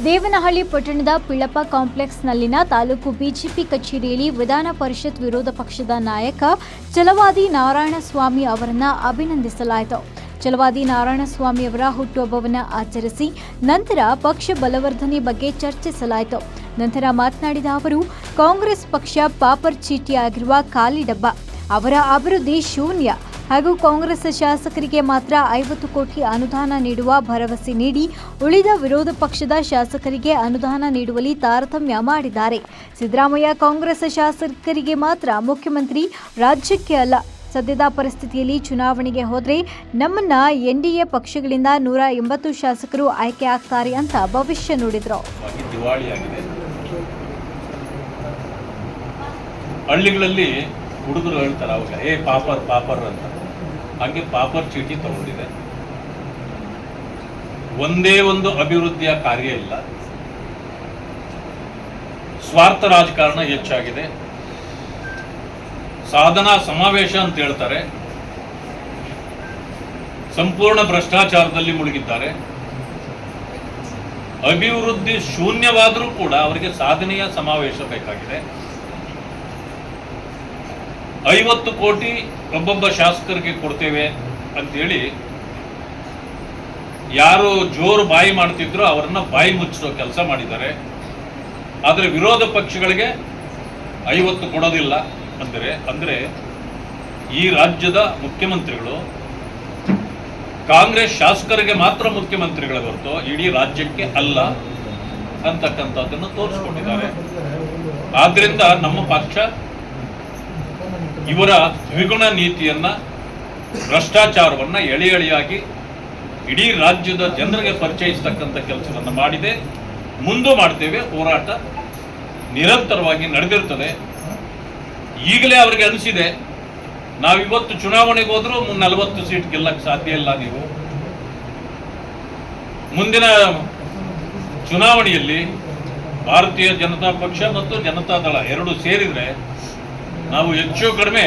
ದೇವನಹಳ್ಳಿ ಪಟ್ಟಣದ ಪಿಳ್ಳಪ್ಪ ಕಾಂಪ್ಲೆಕ್ಸ್ನಲ್ಲಿನ ತಾಲೂಕು ಬಿಜೆಪಿ ಕಚೇರಿಯಲ್ಲಿ ವಿಧಾನ ಪರಿಷತ್ ವಿರೋಧ ಪಕ್ಷದ ನಾಯಕ ಛಲವಾದಿ ನಾರಾಯಣಸ್ವಾಮಿ ಅವರನ್ನು ಅಭಿನಂದಿಸಲಾಯಿತು. ಛಲವಾದಿ ನಾರಾಯಣಸ್ವಾಮಿ ಅವರ ಹುಟ್ಟುಹಬ್ಬವನ್ನು ಆಚರಿಸಿ ನಂತರ ಪಕ್ಷ ಬಲವರ್ಧನೆ ಬಗ್ಗೆ ಚರ್ಚಿಸಲಾಯಿತು. ನಂತರ ಮಾತನಾಡಿದ ಅವರು, ಕಾಂಗ್ರೆಸ್ ಪಕ್ಷ ಪಾಪರ್ ಚೀಟಿಯಾಗಿರುವ ಖಾಲಿ ಡಬ್ಬ, ಅವರ ಅಭಿವೃದ್ಧಿ ಶೂನ್ಯ ಹಾಗೂ ಕಾಂಗ್ರೆಸ್ ಶಾಸಕರಿಗೆ ಮಾತ್ರ 50 ಕೋಟಿ ಅನುದಾನ ನೀಡುವ ಭರವಸೆ ನೀಡಿ ಉಳಿದ ವಿರೋಧ ಪಕ್ಷದ ಶಾಸಕರಿಗೆ ಅನುದಾನ ನೀಡುವಲ್ಲಿ ತಾರತಮ್ಯ ಮಾಡಿದ್ದಾರೆ. ಸಿದ್ದರಾಮಯ್ಯ ಕಾಂಗ್ರೆಸ್ ಶಾಸಕರಿಗೆ ಮಾತ್ರ ಮುಖ್ಯಮಂತ್ರಿ, ರಾಜ್ಯಕ್ಕೆ ಅಲ್ಲ. ಸದ್ಯದ ಪರಿಸ್ಥಿತಿಯಲ್ಲಿ ಚುನಾವಣೆಗೆ ಹೋದರೆ ನಮ್ಮನ್ನ ಎನ್ಡಿಎ ಪಕ್ಷಗಳಿಂದ 180 ಶಾಸಕರು ಆಯ್ಕೆ ಆಗ್ತಾರೆ ಅಂತ ಭವಿಷ್ಯ ನುಡಿದ್ರು. ಹಳ್ಳಿಗಳಲ್ಲಿ ಹುಡುಗರು ಹೇಳ್ತಾರೆ ಅವಾಗ ಪಾಪರ್ ಅಂತ, ಹಾಗೆ ಪಾಪರ್ ಚೀಟಿ ತಗೊಂಡಿದೆ. ಒಂದೇ ಒಂದು ಅಭಿವೃದ್ಧಿಯ ಕಾರ್ಯ ಇಲ್ಲ, ಸ್ವಾರ್ಥ ರಾಜಕಾರಣ ಹೆಚ್ಚಾಗಿದೆ, ಸಾಧನಾ ಸಮಾವೇಶ ಅಂತ ಹೇಳ್ತಾರೆ, ಸಂಪೂರ್ಣ ಭ್ರಷ್ಟಾಚಾರದಲ್ಲಿ ಮುಳುಗಿದ್ದಾರೆ. ಅಭಿವೃದ್ಧಿ ಶೂನ್ಯವಾದರೂ ಕೂಡ ಅವರಿಗೆ ಸಾಧನೆಯ ಸಮಾವೇಶ ಬೇಕಾಗಿದೆ. 50 ಕೋಟಿ ಒಬ್ಬೊಬ್ಬ ಶಾಸಕರಿಗೆ ಕೊಡ್ತೇವೆ ಅಂತೇಳಿ ಯಾರು ಜೋರು ಬಾಯಿ ಮಾಡ್ತಿದ್ರು ಅವರನ್ನ ಬಾಯಿ ಮುಚ್ಚಿಸೋ ಕೆಲಸ ಮಾಡಿದ್ದಾರೆ. ಆದರೆ ವಿರೋಧ ಪಕ್ಷಗಳಿಗೆ 50 ಕೊಡೋದಿಲ್ಲ ಅಂದ್ರೆ ಈ ರಾಜ್ಯದ ಮುಖ್ಯಮಂತ್ರಿಗಳು ಕಾಂಗ್ರೆಸ್ ಶಾಸಕರಿಗೆ ಮಾತ್ರ ಮುಖ್ಯಮಂತ್ರಿಗಳ ಹೊರತು ಇಡೀ ರಾಜ್ಯಕ್ಕೆ ಅಲ್ಲ ಅಂತಕ್ಕಂಥದ್ದನ್ನು ತೋರಿಸ್ಕೊಂಡಿದ್ದಾರೆ. ಆದ್ರಿಂದ ನಮ್ಮ ಪಕ್ಷ ಇವರ ದ್ವಿಗುಣ ನೀತಿಯನ್ನ, ಭ್ರಷ್ಟಾಚಾರವನ್ನ ಎಳೆ ಎಳೆಯಾಗಿ ಇಡೀ ರಾಜ್ಯದ ಜನರಿಗೆ ಪರಿಚಯಿಸತಕ್ಕಂಥ ಕೆಲಸವನ್ನು ಮಾಡಿದೆ, ಮುಂದೆ ಮಾಡ್ತೇವೆ. ಹೋರಾಟ ನಿರಂತರವಾಗಿ ನಡೆದಿರ್ತದೆ. ಈಗಲೇ ಅವರಿಗೆ ಅನಿಸಿದೆ, ನಾವಿವತ್ತು ಚುನಾವಣೆಗೆ ಹೋದ್ರೂ 40 ಸೀಟ್ ಗೆಲ್ಲಕ್ಕೆ ಸಾಧ್ಯ ಇಲ್ಲ. ನೀವು ಮುಂದಿನ ಚುನಾವಣೆಯಲ್ಲಿ ಭಾರತೀಯ ಜನತಾ ಪಕ್ಷ ಮತ್ತು ಜನತಾದಳ ಎರಡು ಸೇರಿದ್ರೆ ನಾವು ಹೆಚ್ಚು ಕಡಿಮೆ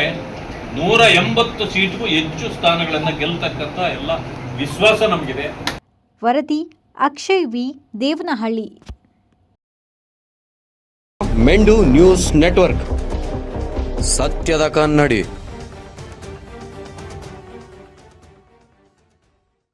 180 ಸೀಟ್ಗೂ ಹೆಚ್ಚು ಸ್ಥಾನಗಳನ್ನು ಗೆಲ್ಲತಕ್ಕಂಥ ಎಲ್ಲ ವಿಶ್ವಾಸ ನಮಗಿದೆ. ವರದಿ ಅಕ್ಷಯ್ ವಿ, ದೇವನಹಳ್ಳಿ. ಮೆಂಡು ನ್ಯೂಸ್ ನೆಟ್ವರ್ಕ್, ಸತ್ಯದ ಕನ್ನಡಿ.